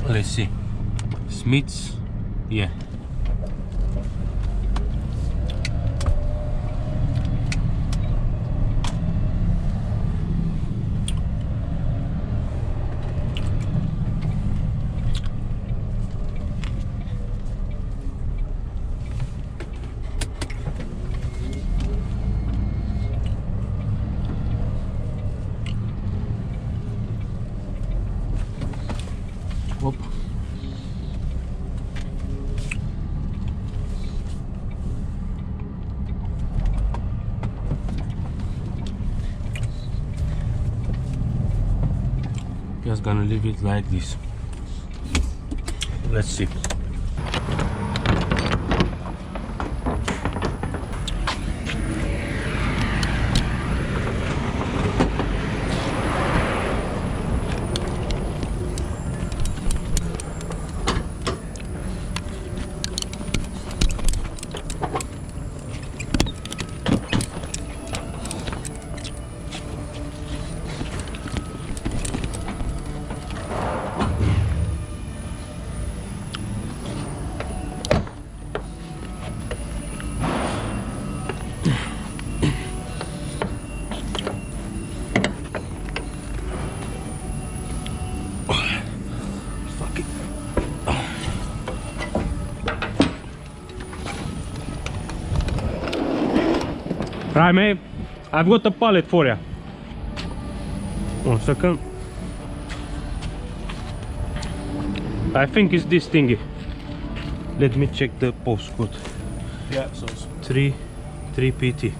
Let's see. Smith's, yeah. Hop. Just gonna leave it like this. Let's see. Right, mate, I've got a pallet for you. 1 second. I think it's this thingy. Let me check the postcode. Yeah, so it's 3PT.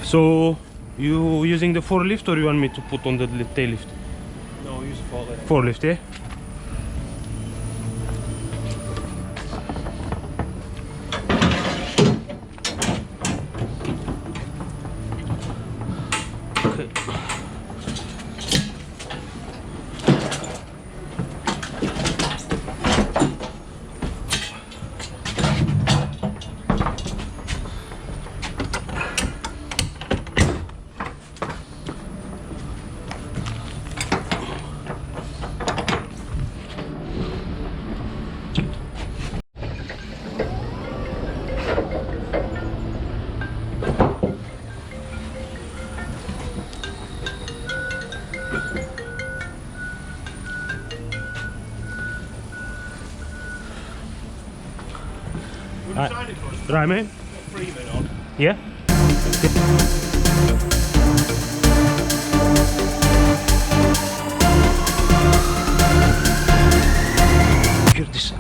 So you using the forklift or you want me to put on the tail lift? no, use a forklift. Forklift, yeah? Okay. Right, mate? 3 men on. Yeah? Here this.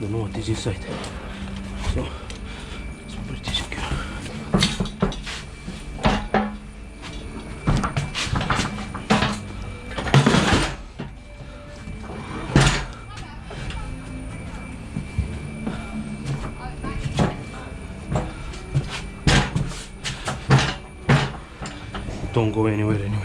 Don't know what is inside, so it's pretty secure. Don't go anywhere anyway.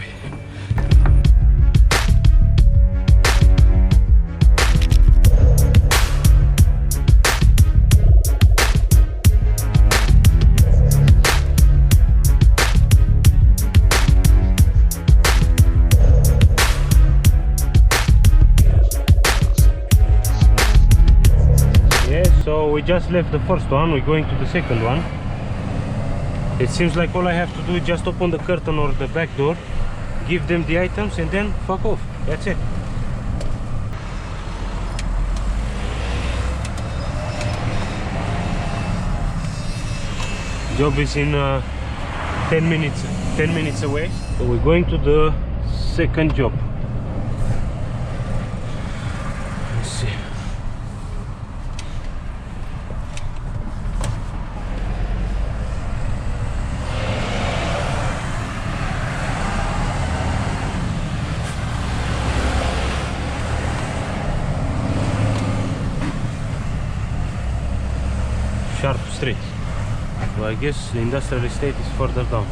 So we just left the first one, we're going to the second one. It seems like all I have to do is just open the curtain or the back door, give them the items and then fuck off. That's it. Job is in 10 minutes. 10 minutes away. So we're going to the second job. Let's see. Sharp Street. So I guess the industrial estate is further down.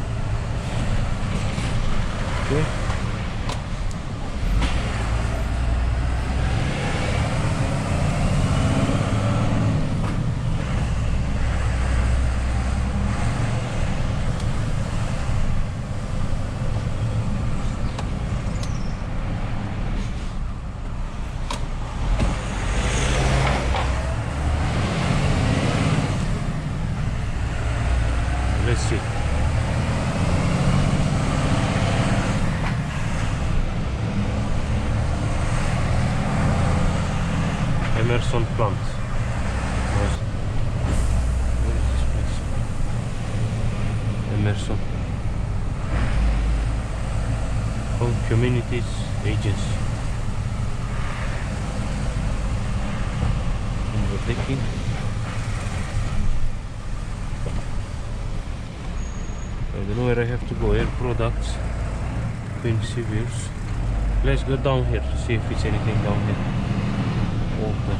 Okay. Let's see. Emerson plant. Where is this place? Emerson. Home Communities Agency. Undertaking. I don't know where I have to go. Air products, Queen Civils. Let's go down here to see if it's anything down here. Water.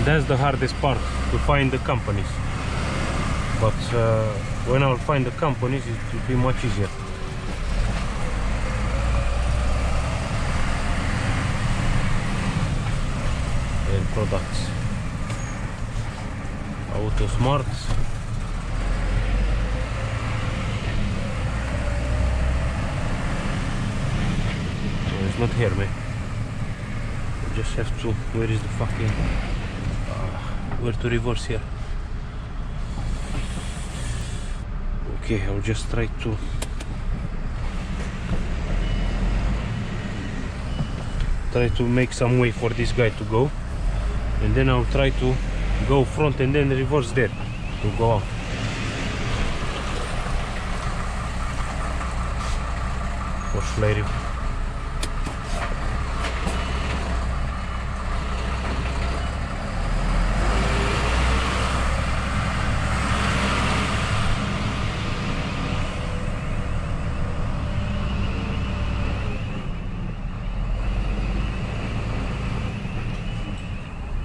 That's the hardest part, to find the companies. But when I'll find the companies, it will be much easier. Air products, Auto Smart, no, it's not here, man. I just have to. Where is the fucking? Where to reverse here? Okay, I'll just try to make some way for this guy to go, and then I'll try to go front and then reverse there to go out. Or should I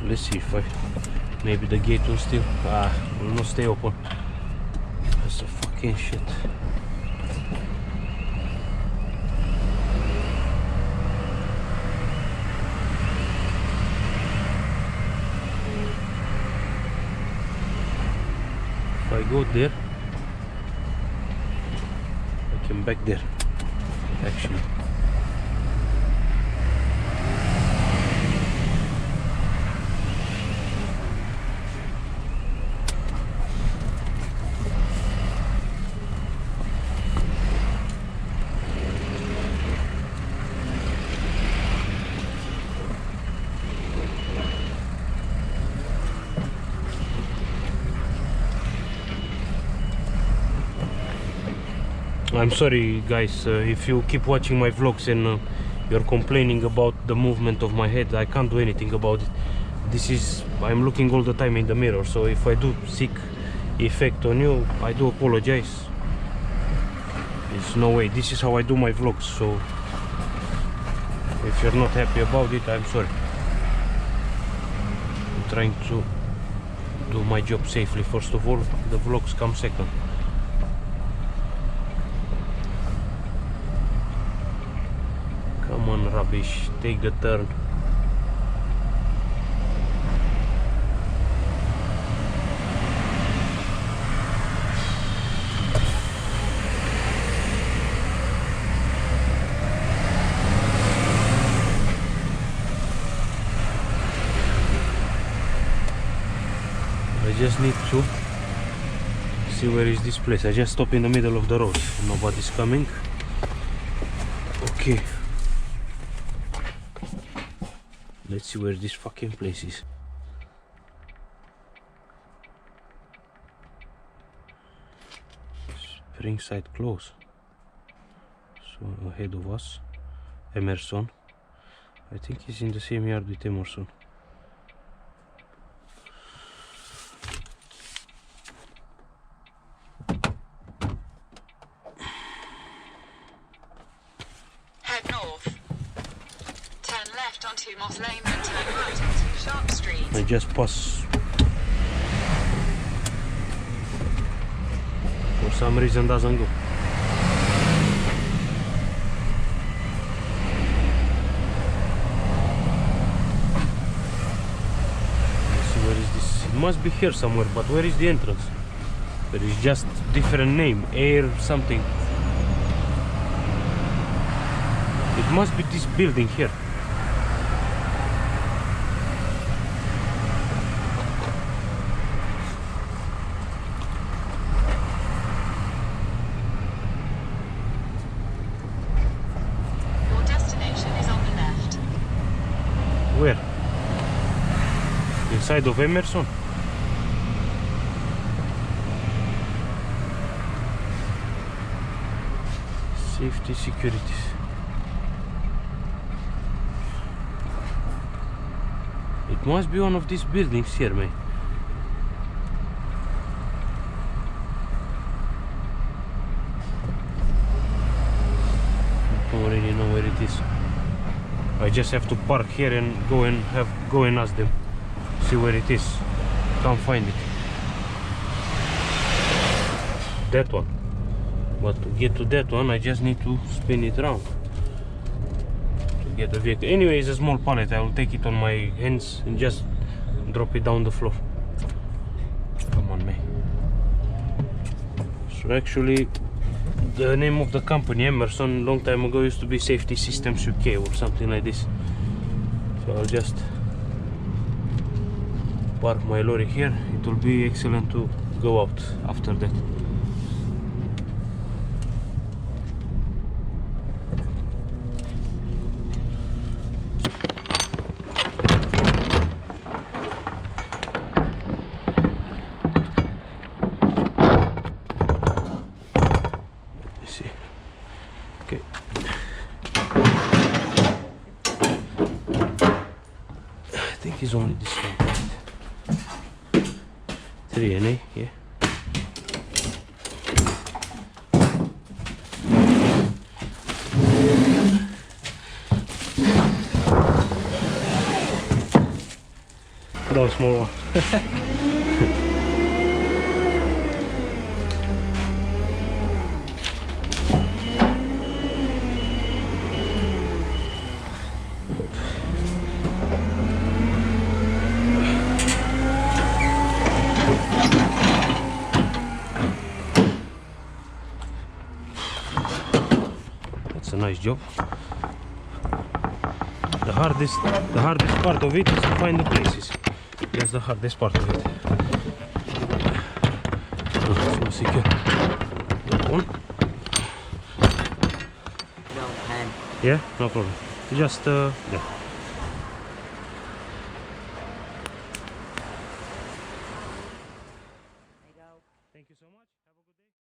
Let's see if maybe the gate will still will not stay open. That's a fucking shit. If I go there, I can back there actually. I'm sorry guys, if you keep watching my vlogs and you're complaining about the movement of my head. I can't do anything about it. This is, I'm looking all the time in the mirror, so if I do seek effect on you, I do apologize. There's no way. This is how I do my vlogs, so if you're not happy about it, I'm sorry. I'm trying to do my job safely first of all. The vlogs come second. Come on, rubbish, take the turn. I just need to see where is this place. I just stop in the middle of the road. Nobody's coming. Okay. Let's see where this fucking place is. Springside Close. So ahead of us, Emerson. I think he's in the same yard with Emerson. Head north. Turn left onto Moss Lane, then turn right onto Sharp Street. I just pass. For some reason doesn't go. Let's see, where is this? It must be here somewhere, but where is the entrance? There is just different name, air something. It must be this building here. Your destination is on the left. Where? Inside of Emerson? Safety securities. It must be one of these buildings here, man. I don't really know where it is. I just have to park here and go and ask them. See where it is. Can't find it. That one. But to get to that one, I just need to spin it around to get the vehicle. Anyway, it's a small pallet. I will take it on my hands and just drop it down the floor. Come on, man. So actually, the name of the company, Emerson, long time ago used to be Safety Systems UK or something like this. So I'll just park my lorry here. It will be excellent to go out after that. Okay. I think it's only this one. 3 NA, yeah. That was small one. That's a nice job. The hardest part of it is to find the places. That's the hardest part of it. So secure. That one. Yeah, no problem. Just yeah.